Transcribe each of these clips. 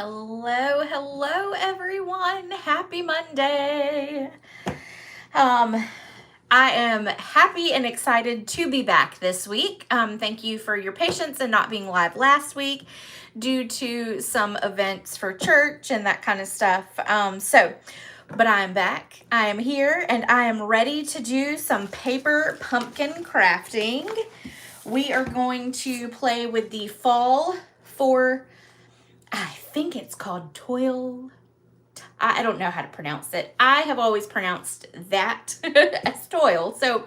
Hello everyone. Happy Monday. I am happy and excited to be back this week. Thank you for your patience and not being live last week due to some events for church and that kind of stuff. But I am back. I am here and I am ready to do some paper pumpkin crafting. We are going to play with the fall for, I think it's called toil. I don't know how to pronounce it. I have always pronounced that as toil. So,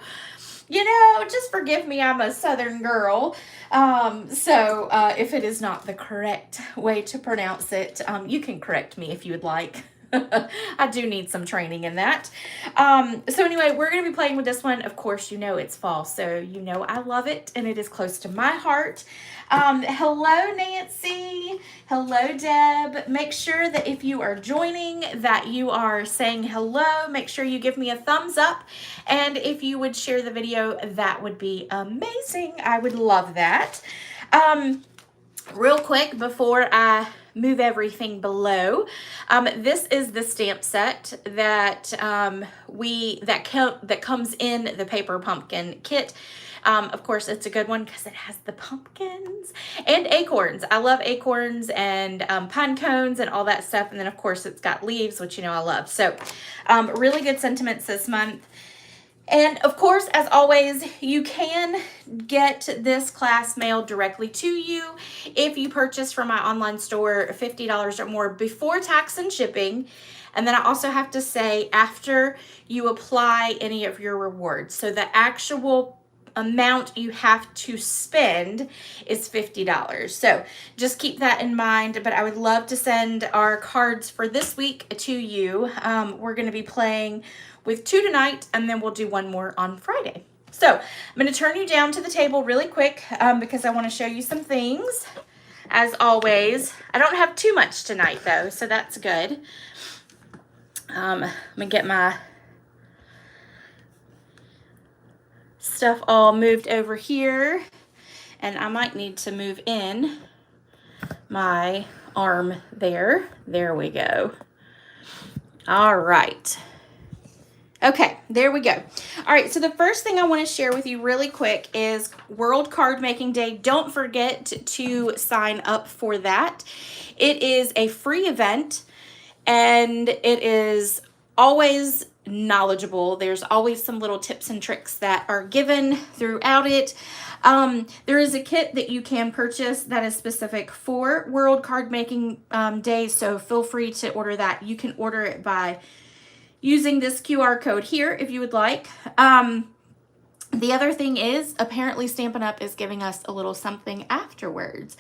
just forgive me. I'm a Southern girl. If it is not the correct way to pronounce it, you can correct me if you would like. I do need some training in that. Anyway, we're going to be playing with this one. Of course, it's fall, so I love it, and it is close to my heart. Hello, Nancy. Hello, Deb. Make sure that if you are joining that you are saying hello. Make sure you give me a thumbs up, and if you would share the video, that would be amazing. I would love that. Real quick before I move everything below, this is the stamp set that that comes in the paper pumpkin kit. Of course, it's a good one because it has the pumpkins and acorns. I love acorns and pine cones and all that stuff. And then, of course, it's got leaves, which I love. So really good sentiments this month. And of course, as always, you can get this class mailed directly to you if you purchase from my online store $50 or more before tax and shipping. And then I also have to say after you apply any of your rewards. So the actual amount you have to spend is $50. So just keep that in mind. But I would love to send our cards for this week to you. We're going to be playing with 2 tonight, and then we'll do 1 more on Friday. So I'm going to turn you down to the table really quick because I want to show you some things. As always, I don't have too much tonight though, so that's good. I'm going to get my stuff all moved over here, and I might need to move in my arm there. There we go. All right. Okay, there we go. All right, so the first thing I want to share with you really quick is World Card Making Day. Don't forget to sign up for that. It is a free event, and it is always knowledgeable. There's always some little tips and tricks that are given throughout it. There is a kit that you can purchase that is specific for World Card Making Day, so feel free to order that. You can order it by using this QR code here if you would like. The other thing is apparently Stampin' Up! Is giving us a little something afterwards.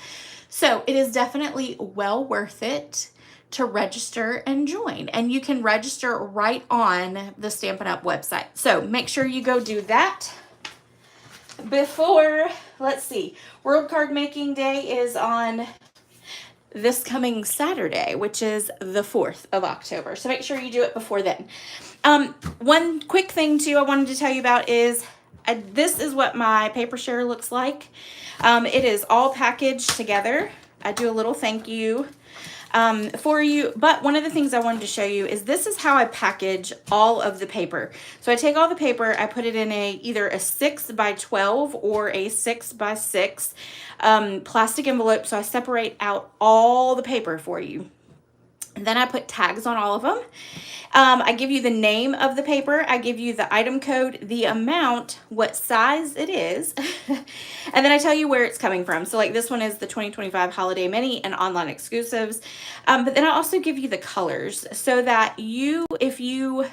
So it is definitely well worth it to register and join. And you can register right on the Stampin' Up! Website. So make sure you go do that before, let's see, World Card Making Day is on this coming Saturday, which is the 4th of October. So make sure you do it before then. One quick thing too I wanted to tell you about is this is what my paper share looks like. It is all packaged together. I do a little thank you for you. But one of the things I wanted to show you is this is how I package all of the paper. So I take all the paper, I put it in either a 6x12 or a 6x6 plastic envelope. So I separate out all the paper for you. And then I put tags on all of them. I give you the name of the paper. I give you the item code, the amount, what size it is. And then I tell you where it's coming from. So like this one is the 2025 Holiday Mini and online exclusives. But then I also give you the colors so that if you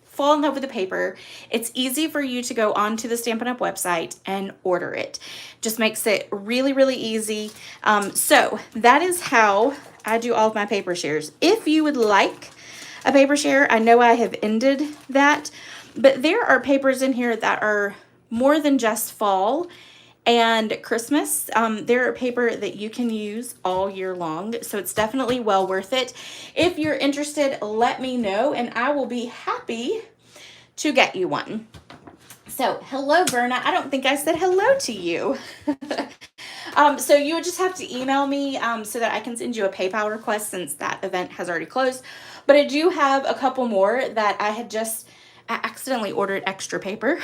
fall in love with the paper, it's easy for you to go onto the Stampin' Up! Website and order it. Just makes it really, really easy. So that is how I do all of my paper shares. If you would like a paper share, I know I have ended that, but there are papers in here that are more than just fall and Christmas. There are paper that you can use all year long, so it's definitely well worth it. If you're interested, let me know, and I will be happy to get you one. So, hello, Verna. I don't think I said hello to you. So you would just have to email me so that I can send you a PayPal request since that event has already closed. But I do have a couple more that I accidentally ordered extra paper.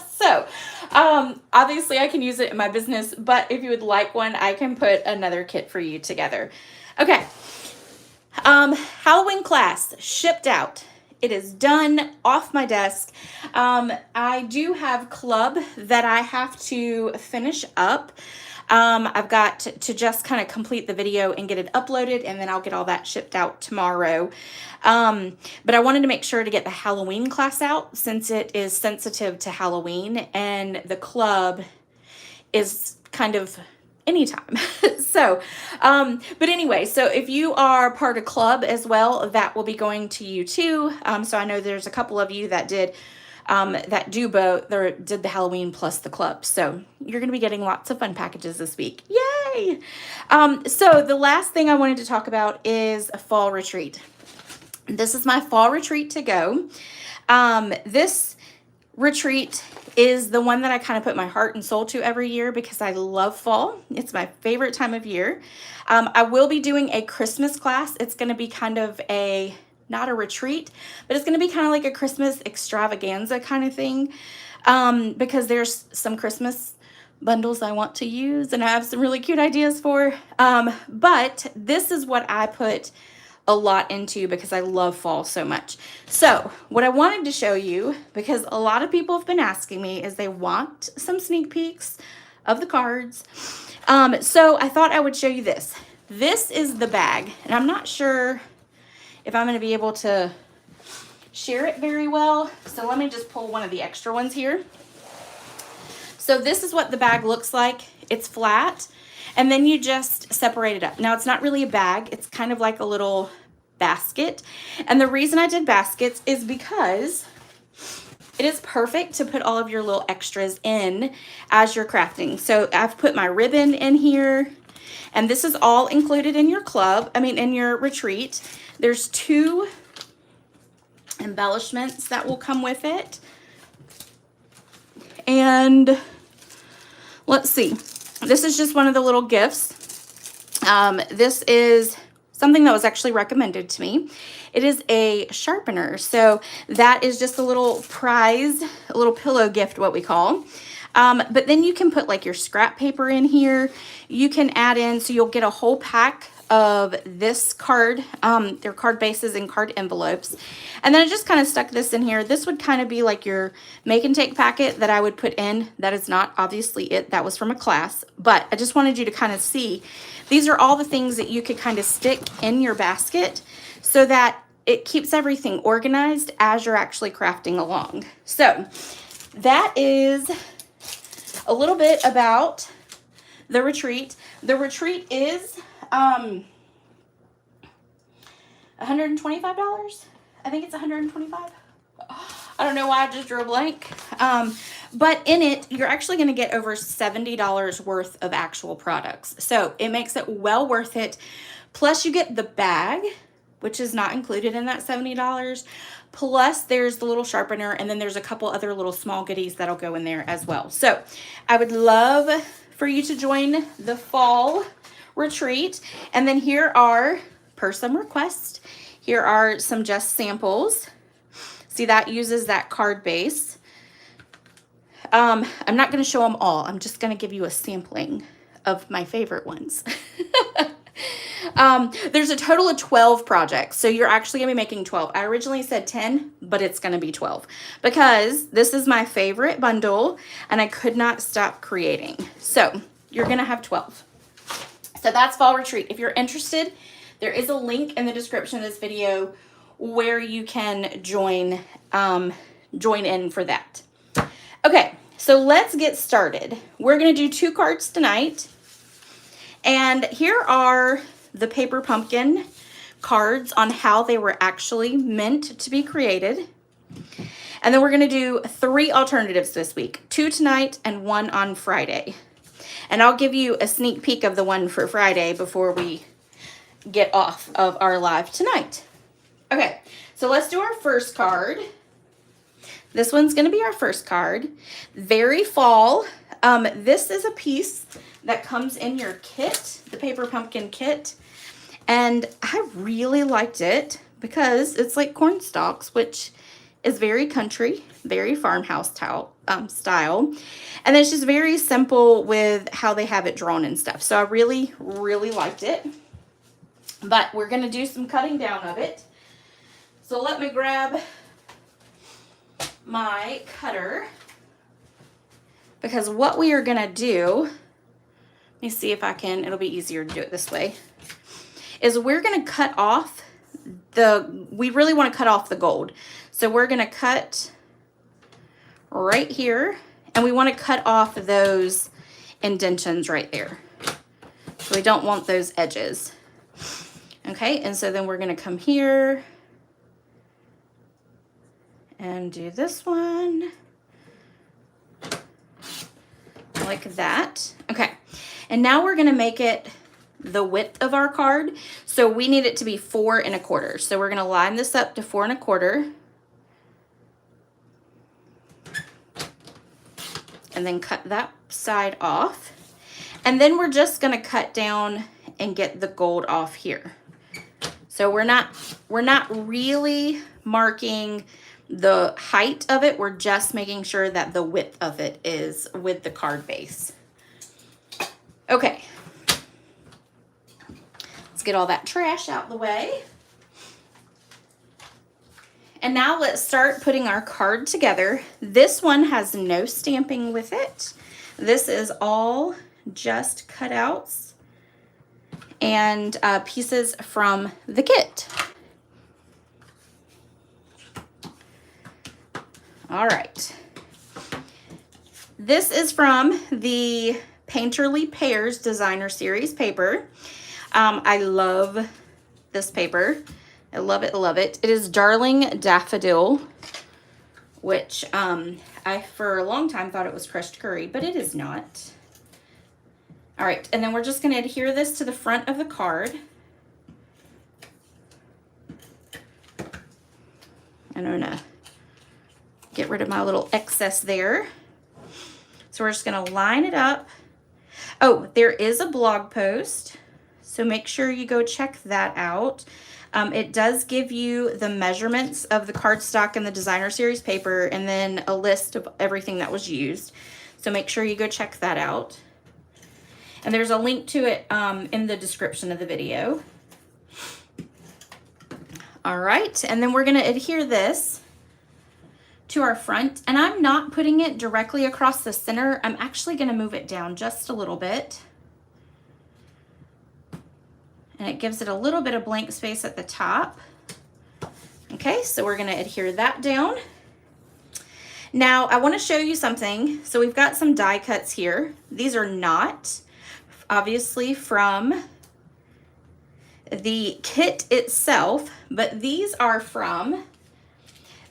So obviously I can use it in my business, but if you would like one, I can put another kit for you together. Okay. Halloween class shipped out. It is done, off my desk. I do have club that I have to finish up. I've got to just kind of complete the video and get it uploaded, and then I'll get all that shipped out tomorrow. But I wanted to make sure to get the Halloween class out since it is sensitive to Halloween, and the club is kind of anytime. So, but anyway, so if you are part of club as well, that will be going to you too. So I know there's a couple of you that did did the Halloween plus the club. So you're going to be getting lots of fun packages this week. Yay! So the last thing I wanted to talk about is a fall retreat. This is my fall retreat to go. This retreat is the one that I kind of put my heart and soul to every year because I love fall. It's my favorite time of year. I will be doing a Christmas class. It's going to be kind of not a retreat, but it's going to be kind of like a Christmas extravaganza kind of thing, because there's some Christmas bundles I want to use and I have some really cute ideas for. But this is what I put a lot into because I love fall so much. So what I wanted to show you, because a lot of people have been asking me, is they want some sneak peeks of the cards. So I thought I would show you this. This is the bag, and I'm not sure if I'm going to be able to share it very well. So let me just pull one of the extra ones here. So this is what the bag looks like. It's flat. And then you just separate it up. Now, it's not really a bag. It's kind of like a little basket. And the reason I did baskets is because it is perfect to put all of your little extras in as you're crafting. So I've put my ribbon in here. And this is all included in your in your retreat. There's 2 embellishments that will come with it. And let's see. This is just one of the little gifts. This is something that was actually recommended to me. It is a sharpener. So that is just a little prize, a little pillow gift, what we call. But then you can put like your scrap paper in here. You can add in, so you'll get a whole pack of this card, their card bases and card envelopes. And then I just kind of stuck this in here. This would kind of be like your make and take packet that I would put in. That is not obviously it. That was from a class, but I just wanted you to kind of see. These are all the things that you could kind of stick in your basket so that it keeps everything organized as you're actually crafting along. So that is a little bit about the retreat. The retreat is $125. I think it's $125. I don't know why I just drew a blank. But in it, you're actually going to get over $70 worth of actual products. So it makes it well worth it. Plus you get the bag, which is not included in that $70. Plus there's the little sharpener, and then there's a couple other little small goodies that'll go in there as well. So I would love for you to join the fall retreat. And then here are, per some request, here are some just samples. See, that uses that card base. I'm not going to show them all. I'm just going to give you a sampling of my favorite ones. There's a total of 12 projects, so you're actually going to be making 12. I originally said 10, but it's going to be 12 because this is my favorite bundle and I could not stop creating. So you're going to have 12. So that's fall retreat. If you're interested, there is a link in the description of this video where you can join in for that. Okay, so let's get started. We're going to do 2 cards tonight. And here are the paper pumpkin cards on how they were actually meant to be created. And then we're going to do 3 alternatives this week, 2 tonight and 1 on Friday. And I'll give you a sneak peek of the one for Friday before we get off of our live tonight. Okay, so let's do our first card. This one's going to be our first card. Very fall. This is a piece that comes in your kit, the paper pumpkin kit. And I really liked it because it's like corn stalks, which is very country, very farmhouse style. And it's just very simple with how they have it drawn and stuff. So I really, really liked it. But we're going to do some cutting down of it. So let me grab my cutter, because what we are going to do, let me see if I can, it'll be easier to do it this way, is we're going to cut off we really want to cut off the gold. So we're going to cut right here, and we want to cut off those indentions right there. So we don't want those edges. Okay, and so then we're going to come here and do this one like that. Okay, and now we're going to make it the width of our card. So we need it to be 4 1/4. So we're going to line this up to 4 1/4. And then cut that side off. And then we're just going to cut down and get the gold off here. So we're not really marking the height of it. We're just making sure that the width of it is with the card base. Okay. Let's get all that trash out the way. And now let's start putting our card together. This one has no stamping with it. This is all just cutouts and pieces from the kit. All right. This is from the Painterly Pairs Designer Series paper. I love this paper. I love it, love it. It is Darling Daffodil, which I for a long time thought it was crushed curry, but it is not. All right, and then we're just going to adhere this to the front of the card. I'm going to get rid of my little excess there. So we're just going to line it up. Oh, there is a blog post, so make sure you go check that out. It does give you the measurements of the cardstock and the Designer Series paper, and then a list of everything that was used. So make sure you go check that out. And there's a link to it in the description of the video. All right, and then we're going to adhere this to our front. And I'm not putting it directly across the center. I'm actually going to move it down just a little bit. And it gives it a little bit of blank space at the top. Okay, so we're going to adhere that down. Now, I want to show you something. So we've got some die cuts here. These are not obviously from the kit itself, but these are from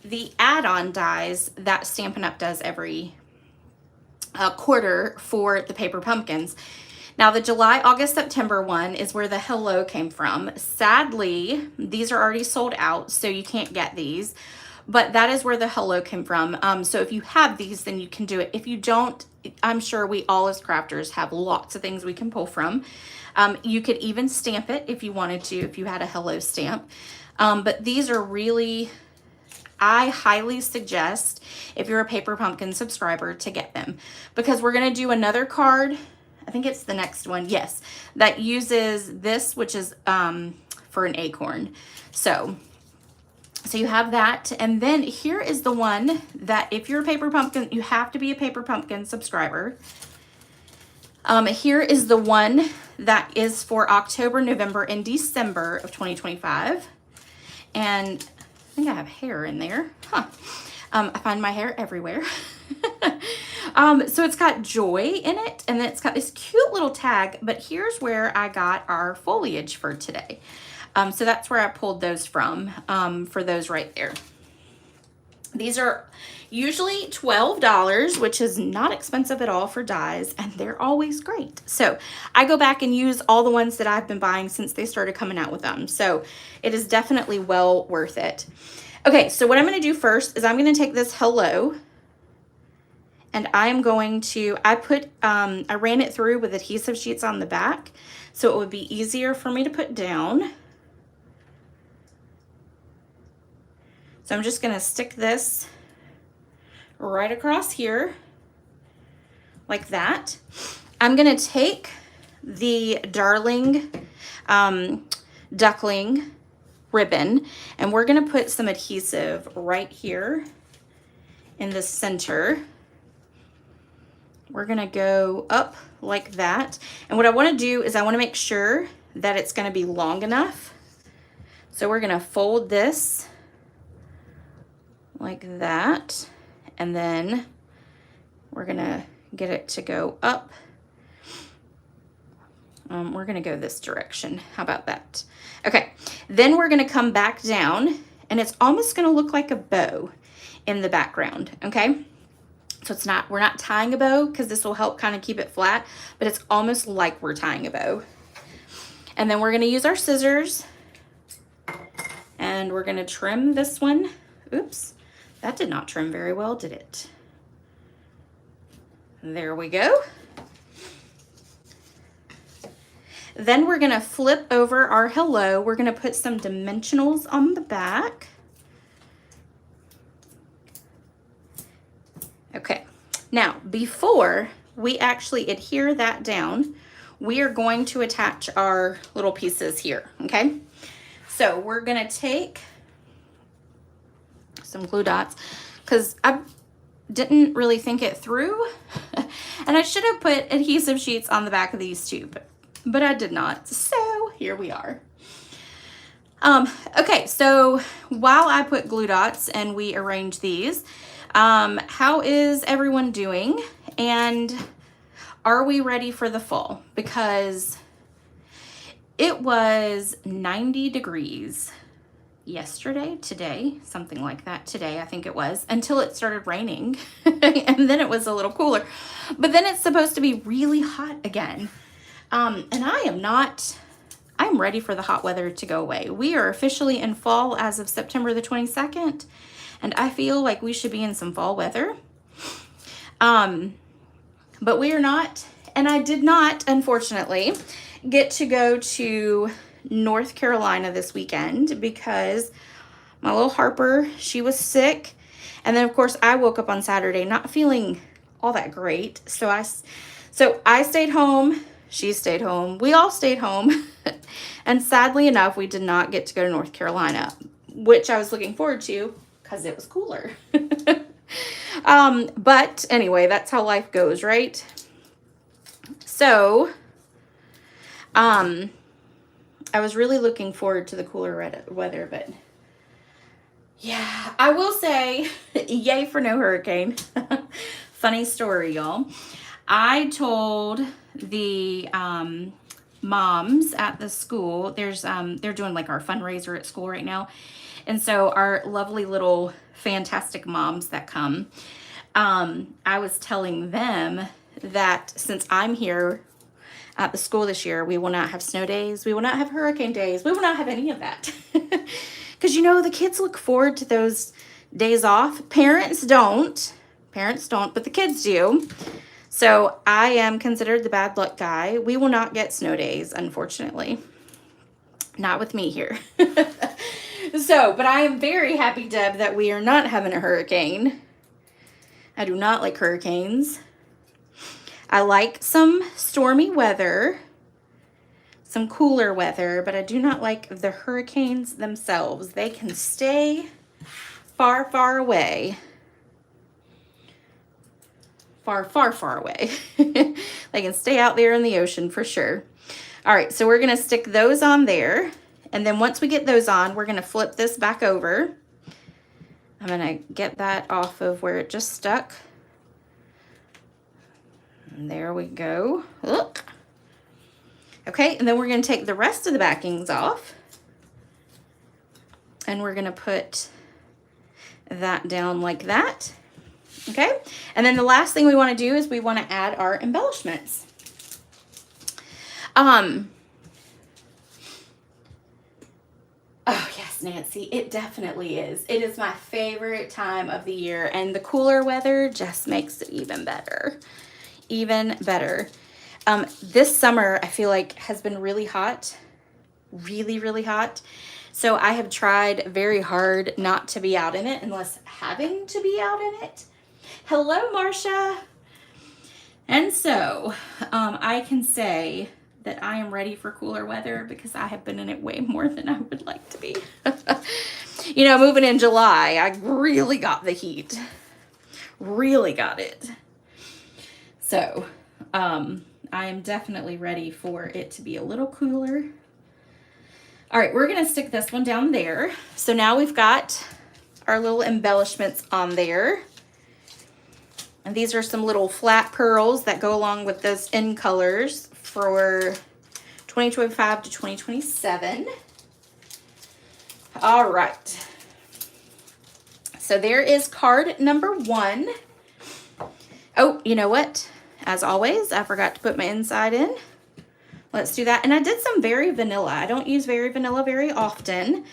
the add-on dies that Stampin' Up! Does every quarter for the paper pumpkins. Now, the July, August, September one is where the hello came from. Sadly, these are already sold out, so you can't get these. But that is where the hello came from. So if you have these, then you can do it. If you don't, I'm sure we all as crafters have lots of things we can pull from. You could even stamp it if you wanted to, if you had a hello stamp. But these are really, I highly suggest, if you're a Paper Pumpkin subscriber, to get them. Because we're going to do another card. I think it's the next one. Yes. That uses this, which is for an acorn. So you have that. And then here is the one that if you're a Paper Pumpkin, you have to be a Paper Pumpkin subscriber. Here is the one that is for October, November, and December of 2025. And I think I have hair in there. Huh. I find my hair everywhere. So it's got joy in it, and then it's got this cute little tag, but here's where I got our foliage for today. So that's where I pulled those from, for those right there. These are usually $12, which is not expensive at all for dies, and they're always great. So I go back and use all the ones that I've been buying since they started coming out with them. So it is definitely well worth it. Okay, so what I'm going to do first is I'm going to take this hello, And I am going to, I ran it through with adhesive sheets on the back, so it would be easier for me to put down. So I'm just gonna stick this right across here, like that. I'm gonna take the Darling Duckling ribbon, and we're gonna put some adhesive right here in the center. We're gonna go up like that. And what I wanna do is I wanna make sure that it's gonna be long enough. So we're gonna fold this like that, and then we're gonna get it to go up. We're gonna go this direction. How about that? Okay, then we're gonna come back down, and it's almost gonna look like a bow in the background, okay? So it's not, we're not tying a bow because this will help kind of keep it flat, but it's almost like we're tying a bow. And then we're gonna use our scissors, and we're gonna trim this one. Oops. That did not trim very well, did it? There we go. Then we're gonna flip over our hello. We're gonna put some dimensionals on the back. Okay, now before we actually adhere that down, we are going to attach our little pieces here, okay? So we're gonna take some glue dots, because I didn't really think it through and I should have put adhesive sheets on the back of these too, but I did not, so here we are. Okay, so while I put glue dots and we arrange these, how is everyone doing, and are we ready for the fall? Because it was 90 degrees yesterday, today, something like that. Today, I think it was, until it started raining and then it was a little cooler, but then it's supposed to be really hot again. And I'm ready for the hot weather to go away. We are officially in fall as of September the 22nd, and I feel like we should be in some fall weather. But we are not, and I did not, unfortunately, get to go to North Carolina this weekend because my little Harper, she was sick. And then of course I woke up on Saturday not feeling all that great. So I stayed home, she stayed home, we all stayed home. And sadly enough, we did not get to go to North Carolina, which I was looking forward to because it was cooler. But anyway, that's how life goes, right? So, I was really looking forward to the cooler weather, but yeah, I will say, yay for no hurricane. Funny story, y'all. I told the moms at the school, they're doing like our fundraiser at school right now. And so our lovely little fantastic moms that come, I was telling them that since I'm here at the school this year, we will not have snow days. We will not have hurricane days. We will not have any of that. Because, you know, the kids look forward to those days off. Parents don't, but the kids do. So I am considered the bad luck guy. We will not get snow days, unfortunately. Not with me here. So, but I am very happy, Deb, that we are not having a hurricane. I do not like hurricanes. I like some stormy weather, some cooler weather, but I do not like the hurricanes themselves. They can stay far, far away. Far, far, far away. They can stay out there in the ocean for sure. All right, so we're gonna stick those on there. And then once we get those on, we're gonna flip this back over. I'm gonna get that off of where it just stuck. And there we go. Look. Okay, and then we're going to take the rest of the backings off. And we're going to put that down like that. Okay, and then the last thing we want to do is we want to add our embellishments. Oh, yes. Yes, Nancy, it definitely is. It is my favorite time of the year, and the cooler weather just makes it even better. Even better. This summer, I feel like, has been really hot. Really, really hot. So I have tried very hard not to be out in it unless having to be out in it. Hello, Marcia. And so I can say that I am ready for cooler weather because I have been in it way more than I would like to be. You know, moving in July, I really got the heat. Really got it. So I am definitely ready for it to be a little cooler. All right, we're gonna stick this one down there. So now we've got our little embellishments on there. And these are some little flat pearls that go along with those in colors for 2025 to 2027. All right. So there is card number 1. Oh, you know what? As always, I forgot to put my inside in. Let's do that. And I did some Very Vanilla. I don't use Very Vanilla very often,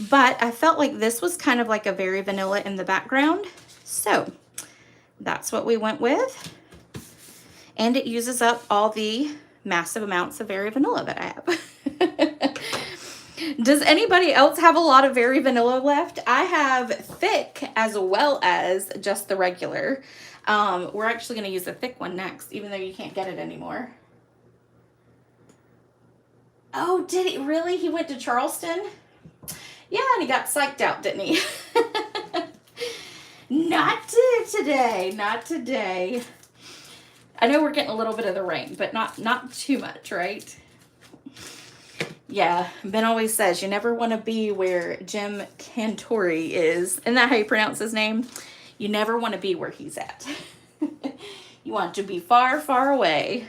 but I felt like this was kind of like a Very Vanilla in the background. So that's what we went with. And it uses up all the massive amounts of Very Vanilla that I have. Does anybody else have a lot of Very Vanilla left? I have thick as well as just the regular. We're actually going to use the thick one next, even though you can't get it anymore. Oh, did he really? He went to Charleston? Yeah, and he got psyched out, didn't he? Not today. Not today. I know we're getting a little bit of the rain, but not too much, right? Yeah, Ben always says you never want to be where Jim Cantori is. Isn't that how you pronounce his name? You never want to be where he's at. You want to be far, far away.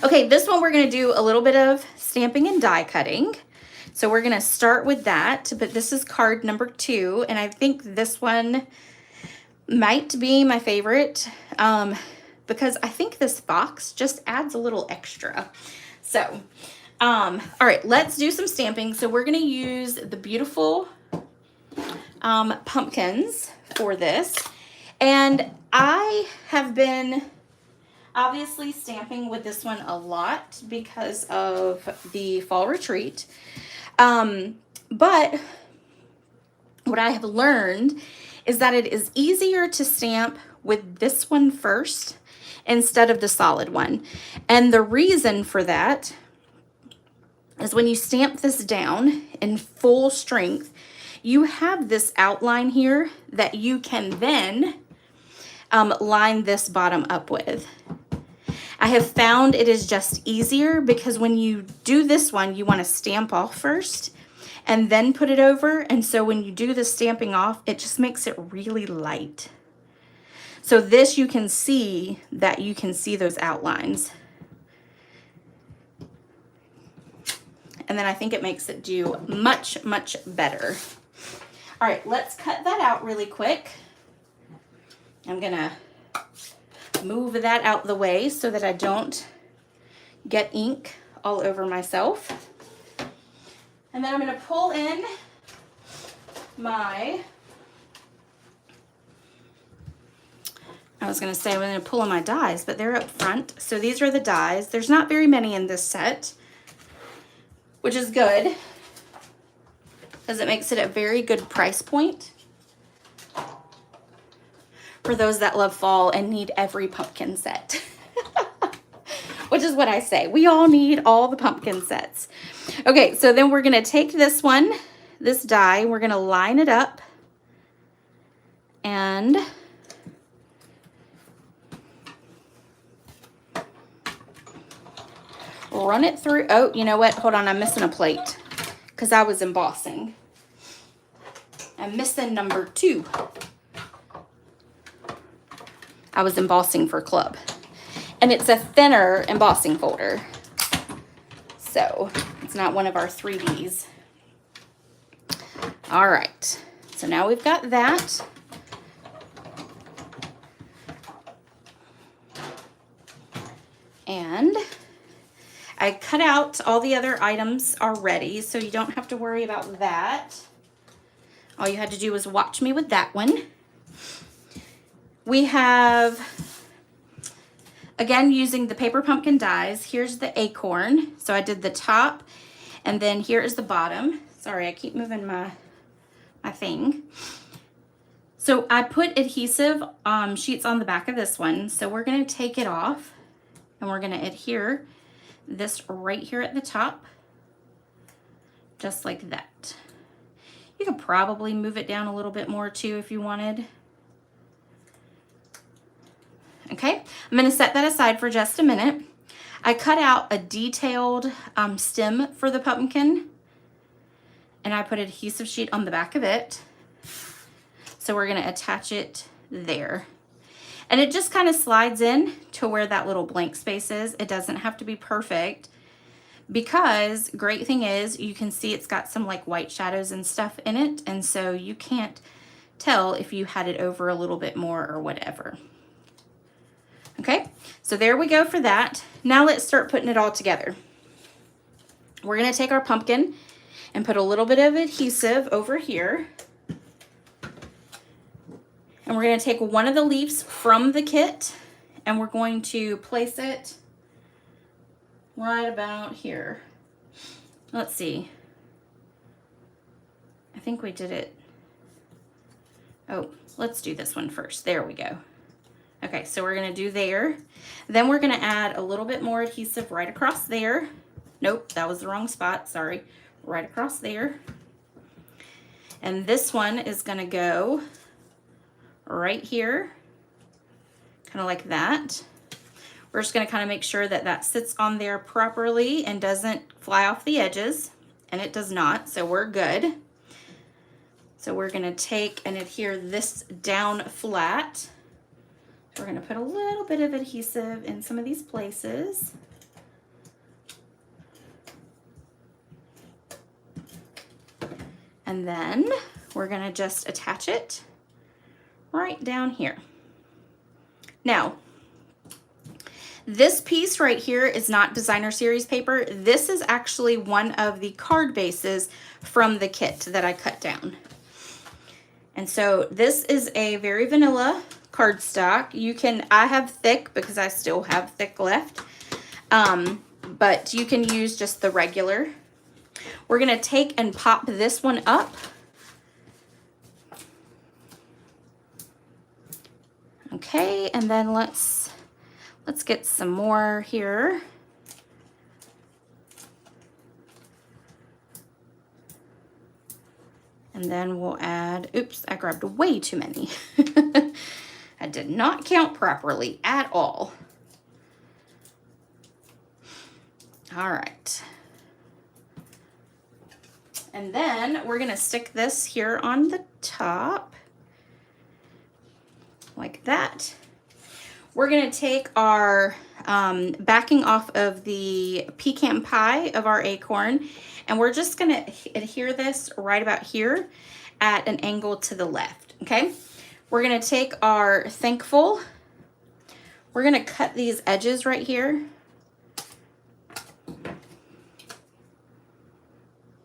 Okay, this one we're going to do a little bit of stamping and die cutting. So we're going to start with that, but this is card number 2, and I think this one might be my favorite because I think this box just adds a little extra. So, all right, let's do some stamping. So we're going to use the beautiful pumpkins for this, and I have been obviously stamping with this one a lot because of the fall retreat. But what I have learned is that it is easier to stamp with this one first instead of the solid one. And the reason for that is when you stamp this down in full strength, you have this outline here that you can then line this bottom up with. I have found it is just easier because when you do this one, you want to stamp off first and then put it over. And so when you do the stamping off, it just makes it really light. So this, you can see that you can see those outlines. And then I think it makes it do much, much better. All right, let's cut that out really quick. I'm gonna move that out the way so that I don't get ink all over myself. And then I'm going to pull in my, I was going to say I'm going to pull in my dies, but they're up front. So these are the dies. There's not very many in this set, which is good because it makes it a very good price point for those that love fall and need every pumpkin set. Which is what I say. We all need all the pumpkin sets. Okay, so then we're going to take this one, this die, we're going to line it up and run it through. Oh, you know what? Hold on, I'm missing a plate because I was embossing. I'm missing number 2. I was embossing for club, and it's a thinner embossing folder, so it's not one of our 3Ds. All right, so now we've got that. And I cut out all the other items already, so you don't have to worry about that. All you had to do was watch me with that one. We have, again, using the paper pumpkin dies. Here's the acorn. So I did the top, and then here is the bottom. Sorry, I keep moving my thing. So I put adhesive sheets on the back of this one. So we're going to take it off, and we're going to adhere this right here at the top, just like that. You could probably move it down a little bit more too if you wanted. Okay, I'm going to set that aside for just a minute. I cut out a detailed stem for the pumpkin, and I put adhesive sheet on the back of it. So we're going to attach it there. And it just kind of slides in to where that little blank space is. It doesn't have to be perfect, because great thing is you can see it's got some like white shadows and stuff in it. And so you can't tell if you had it over a little bit more or whatever. Okay, so there we go for that. Now let's start putting it all together. We're going to take our pumpkin and put a little bit of adhesive over here. And we're going to take one of the leaves from the kit, and we're going to place it right about here. Let's see. I think we did it. Oh, let's do this one first. There we go. Okay, so we're going to do there. Then we're going to add a little bit more adhesive right across there. Nope, that was the wrong spot. Sorry. Right across there. And this one is going to go right here, kind of like that. We're just going to kind of make sure that that sits on there properly and doesn't fly off the edges, and it does not, so we're good. So we're going to take and adhere this down flat. We're going to put a little bit of adhesive in some of these places. And then we're going to just attach it right down here. Now, this piece right here is not designer series paper. This is actually one of the card bases from the kit that I cut down. And so this is a very vanilla cardstock. You can, I have thick because I still have thick left, but you can use just the regular. We're gonna take and pop this one up. Okay, and then let's get some more here. And then we'll add, oops, I grabbed way too many. I did not count properly at all. All right. And then we're gonna stick this here on the top, like that. We're gonna take our backing off of the pecan pie of our acorn, and we're just gonna adhere this right about here at an angle to the left, okay? We're gonna take our thankful, we're gonna cut these edges right here.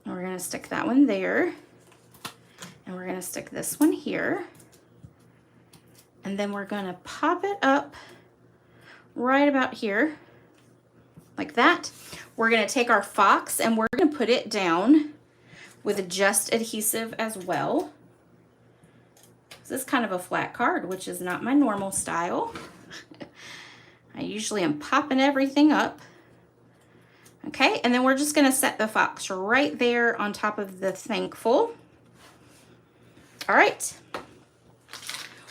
And we're gonna stick that one there, and we're gonna stick this one here. And then we're gonna pop it up right about here, like that. We're gonna take our fox and we're gonna put it down with just adhesive as well. This is kind of a flat card, which is not my normal style. I usually am popping everything up. Okay, and then we're just gonna set the fox right there on top of the thankful. All right.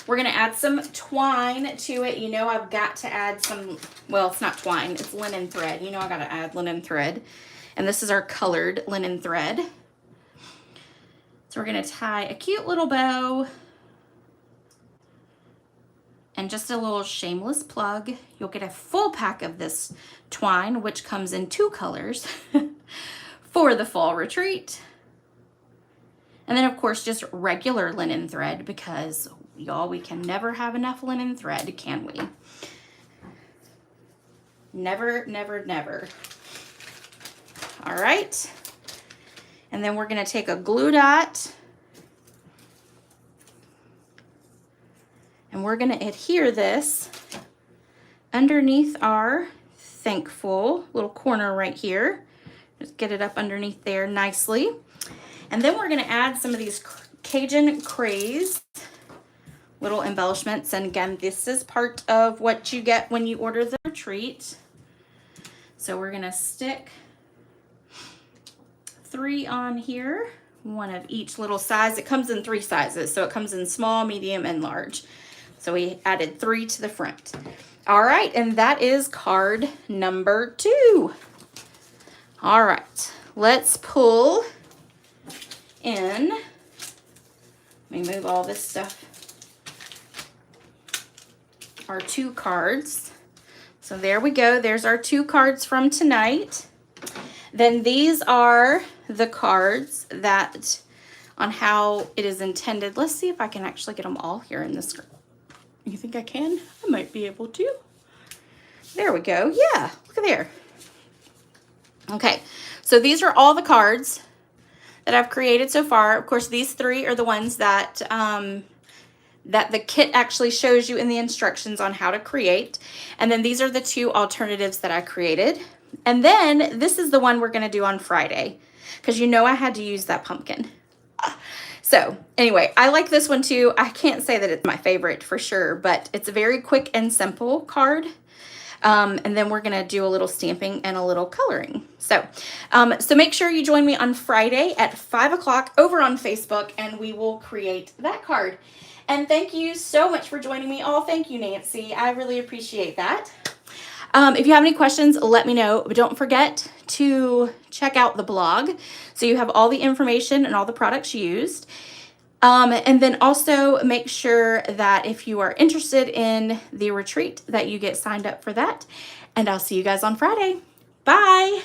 We're gonna add some twine to it. You know I've got to add some, well, it's not twine, it's linen thread. You know I gotta add linen thread. And this is our colored linen thread. So we're gonna tie a cute little bow and just a little shameless plug. You'll get a full pack of this twine, which comes in 2 colors for the fall retreat. And then of course, just regular linen thread, because y'all, we can never have enough linen thread, can we? Never, never, never. All right. And then we're going to take a glue dot and we're going to adhere this underneath our thankful little corner right here. Just get it up underneath there nicely. And then we're going to add some of these Cajun craze little embellishments. And again, this is part of what you get when you order the retreat. So we're going to stick 3 on here, 1 of each little size. It comes in 3 sizes. So it comes in small, medium, and large. So we added 3 to the front. All right, and that is card number 2. All right, let's pull in. Let me move all this stuff. Our 2 cards. So there we go. There's our 2 cards from tonight. Then these are the cards that on how it is intended. Let's see if I can actually get them all here in this. You think I can? I might be able to. There we go. Yeah, look at there. Okay, so these are all the cards that I've created so far. Of course, these 3 are the ones that that the kit actually shows you in the instructions on how to create. And then these are the 2 alternatives that I created. And then this is the one we're going to do on Friday because you know I had to use that pumpkin. So anyway, I like this one too. I can't say that it's my favorite for sure, but it's a very quick and simple card. And then we're going to do a little stamping and a little coloring. So make sure you join me on Friday at 5 o'clock over on Facebook, and we will create that card. And thank you so much for joining me all. Thank you, Nancy. I really appreciate that. If you have any questions, let me know. But don't forget to check out the blog so you have all the information and all the products used. And then also make sure that if you are interested in the retreat that you get signed up for that. And I'll see you guys on Friday. Bye.